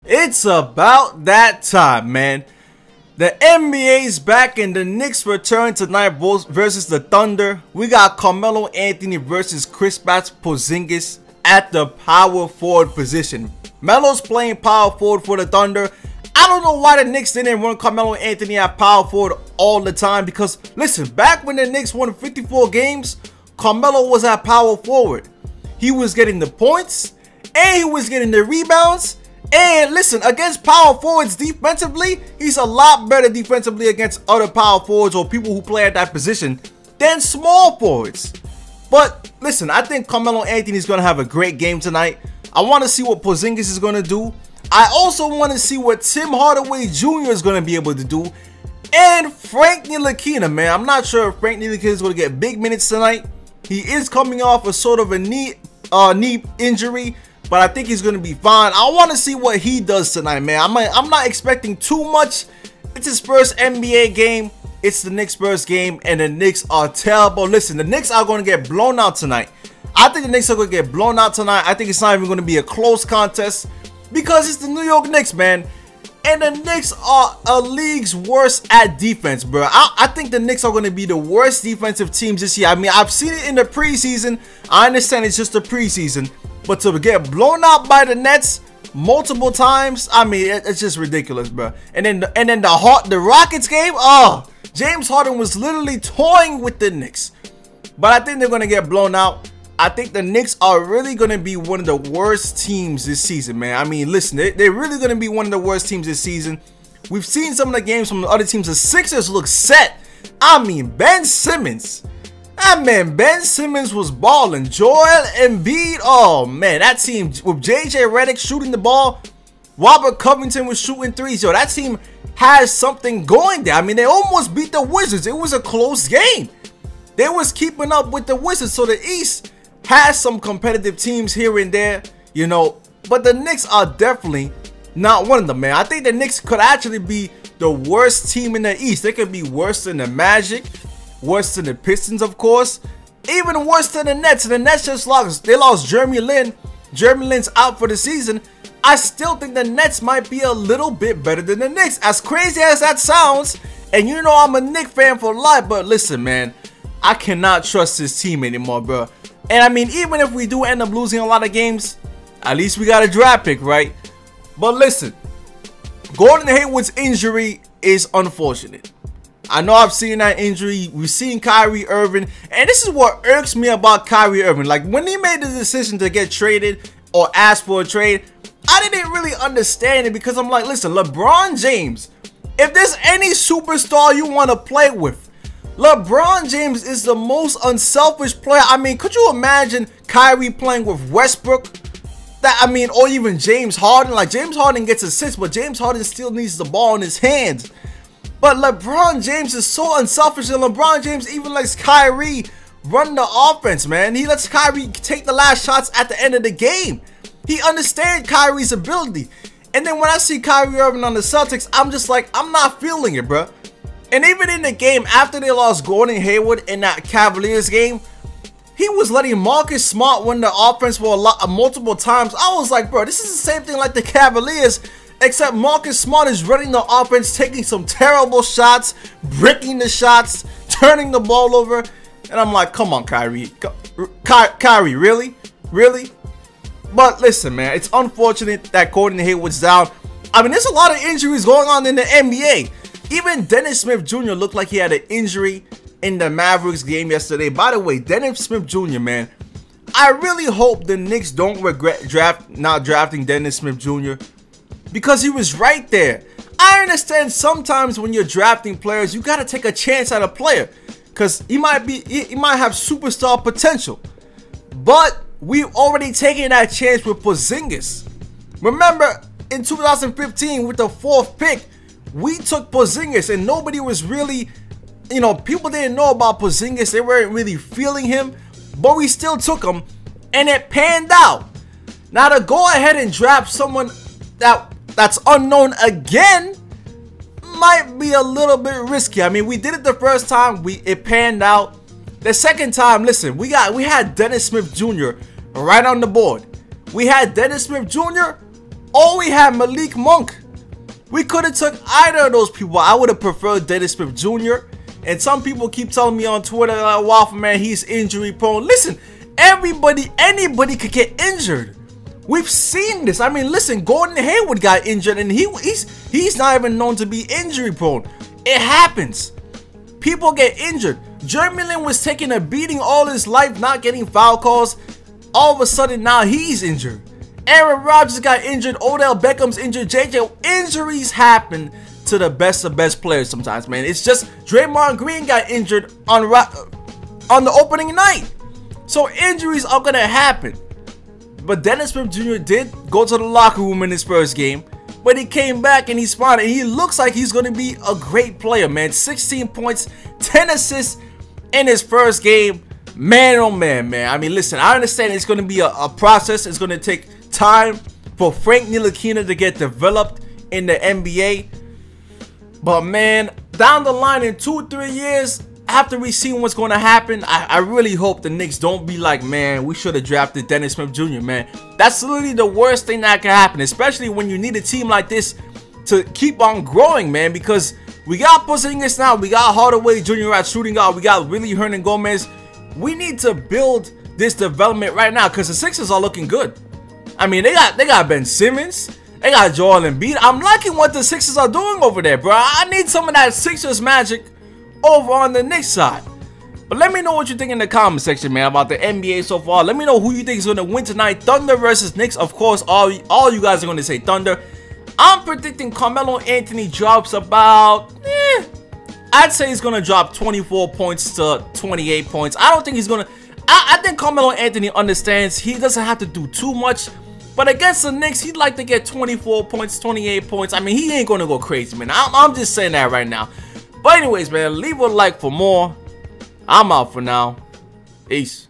It's about that time, man. The NBA's back and the Knicks return tonight versus the Thunder. We got Carmelo Anthony versus Kristaps Porzingis at the power forward position. Melo's playing power forward for the Thunder. I don't know why the Knicks didn't run Carmelo Anthony at power forward all the time, because listen, back when the Knicks won 54 games, Carmelo was at power forward. He was getting the points and he was getting the rebounds. And listen, against power forwards defensively, he's a lot better defensively against other power forwards or people who play at that position than small forwards. But listen, I think Carmelo Anthony is going to have a great game tonight. I want to see what Porzingis is going to do. I also want to see what Tim Hardaway Jr. is going to be able to do. And Frank Ntilikina, man. I'm not sure if Frank Ntilikina is going to get big minutes tonight. He is coming off a sort of a knee injury, but I think he's going to be fine. I want to see what he does tonight, man. I'm not expecting too much. It's his first NBA game. It's the Knicks' first game, and the Knicks are terrible. Listen, the Knicks are going to get blown out tonight. I think the Knicks are going to get blown out tonight. I think it's not even going to be a close contest because it's the New York Knicks, man. And the Knicks are a league's worst at defense, bro. I think the Knicks are going to be the worst defensive teams this year. I mean, I've seen it in the preseason. I understand it's just the preseason. But to get blown out by the Nets multiple times, I mean, it's just ridiculous, bro. And then the Rockets game, oh, James Harden was literally toying with the Knicks. But I think they're going to get blown out. I think the Knicks are really going to be one of the worst teams this season, man. I mean, listen, they're really going to be one of the worst teams this season. We've seen some of the games from the other teams. The Sixers look set. I mean, Ben Simmons. That man, Ben Simmons was balling. Joel Embiid, oh man, that team with JJ Redick shooting the ball, Robert Covington was shooting threes. Yo, that team has something going there. I mean, they almost beat the Wizards. It was a close game. They was keeping up with the Wizards. So the East has some competitive teams here and there, you know, but the Knicks are definitely not one of them, man. I think the Knicks could actually be the worst team in the East. They could be worse than the Magic, worse than the Pistons, of course, even worse than the Nets. And the Nets just lost. They lost Jeremy Lin. Jeremy Lin's out for the season. I still think the Nets might be a little bit better than the Knicks. As crazy as that sounds, and you know I'm a Knicks fan for life, but listen, man, I cannot trust this team anymore, bro. And I mean, even if we do end up losing a lot of games, at least we got a draft pick, right? But listen, Gordon Hayward's injury is unfortunate. I know I've seen that injury. We've seen Kyrie Irving. And this is what irks me about Kyrie Irving. Like, when he made the decision to get traded or ask for a trade, I didn't really understand it, because I'm like, listen, LeBron James, if there's any superstar you want to play with, LeBron James is the most unselfish player. I mean, could you imagine Kyrie playing with Westbrook? Or even James Harden. Like, James Harden gets assists, but James Harden still needs the ball in his hands. But LeBron James is so unselfish, and LeBron James even lets Kyrie run the offense, man. He lets Kyrie take the last shots at the end of the game. He understands Kyrie's ability. And then when I see Kyrie Irving on the Celtics, I'm just like, I'm not feeling it, bro. And even in the game after they lost Gordon Hayward in that Cavaliers game, he was letting Marcus Smart win the offense for multiple times. I was like, bro, this is the same thing like the Cavaliers, except Marcus Smart is running the offense, taking some terrible shots, breaking the shots, turning the ball over. And I'm like, come on, Kyrie. Kyrie, really? Really? But listen, man, it's unfortunate that Gordon Hayward's down. I mean, there's a lot of injuries going on in the NBA. Even Dennis Smith Jr. looked like he had an injury in the Mavericks game yesterday. By the way, Dennis Smith Jr., man, I really hope the Knicks don't regret not drafting Dennis Smith Jr. because he was right there. I understand sometimes when you're drafting players, you got to take a chance at a player because he might have superstar potential. But we've already taken that chance with Porzingis. Remember, in 2015 with the 4th pick, we took Porzingis, and nobody was really, you know, people didn't know about Porzingis. They weren't really feeling him, but we still took him, and it panned out. Now to go ahead and draft someone that's unknown again might be a little bit risky. I mean, we did it the first time, it panned out. The second time, listen, we had Dennis Smith Jr. right on the board. We had Dennis Smith Jr. Or we had Malik Monk. We could have took either of those people. I would have preferred Dennis Smith Jr. And some people keep telling me on Twitter, like, Waffleman, he's injury prone. Listen, anybody could get injured. We've seen this. I mean, listen, Gordon Hayward got injured, and he's not even known to be injury prone. It happens. People get injured. Jeremy Lin was taking a beating all his life, not getting foul calls. All of a sudden, now he's injured. Aaron Rodgers got injured. Odell Beckham's injured. JJ. Injuries happen to the best of best players sometimes, man. It's just Draymond Green got injured on the opening night. So injuries are going to happen. But Dennis Smith Jr. did go to the locker room in his first game. But he came back and he's fine. And he looks like he's going to be a great player, man. 16 points, 10 assists in his first game. Man, oh man, man. I mean, listen, I understand it's going to be a process. It's going to take time for Frank Ntilikina to get developed in the NBA. But man, down the line in 2-3 years, after we see what's going to happen, I really hope the Knicks don't be like, man, we should have drafted Dennis Smith Jr., man. That's literally the worst thing that can happen, especially when you need a team like this to keep on growing, man, because we got Porzingis now, we got Hardaway Jr. at shooting guard, we got Willie Hernangomez. We need to build this development right now because the Sixers are looking good. I mean, they got Ben Simmons, they got Joel Embiid. I'm liking what the Sixers are doing over there, bro. I need some of that Sixers magic over on the Knicks side. But let me know what you think in the comment section, man, about the NBA so far. Let me know who you think is going to win tonight. Thunder versus Knicks. Of course, all you guys are going to say Thunder. I'm predicting Carmelo Anthony drops about, I'd say he's going to drop 24 points to 28 points. I don't think he's going to, I think Carmelo Anthony understands he doesn't have to do too much. But against the Knicks, he'd like to get 24 points, 28 points. I mean, he ain't going to go crazy, man. I'm just saying that right now. But anyways, man, leave a like for more. I'm out for now. Peace.